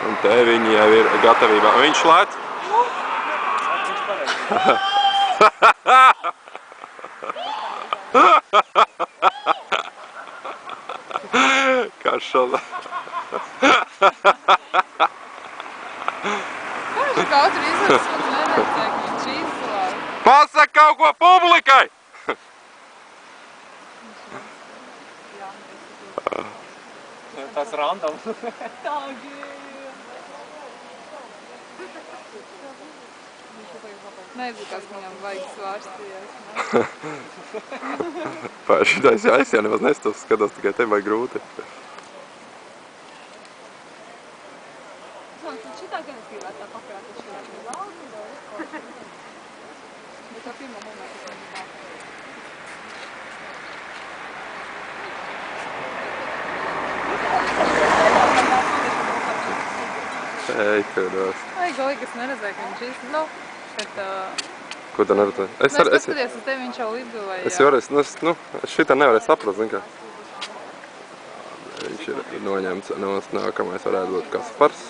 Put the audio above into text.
Un te viņi jau ir gatavībā. Viņš lēc? Karšala. Kāži katru izrasku neredzēk, viņš izlāk. Pasaka kaut ko publikai! Tas random. Nezinu, kas viņam vajag svārstījās. Pār šitais jāis, ja nemaz nestos, skatos tikai te vai grūti. Šitā gan es gribētu tā pakrāt, es šeit lauku, bet tā pirmā momenta, kas man ir Ej, kuros. Ai, galīgi es neredzēju, ka viņš īsti, nu, kad... Ko tu neredzēji? Es paskaties uz tevi, viņš jau lidoja. Es jau varēju, nu, šitā nevarēju saprast, zin kā. Viņš ir noņemts, nākamais varētu būt Kaspars.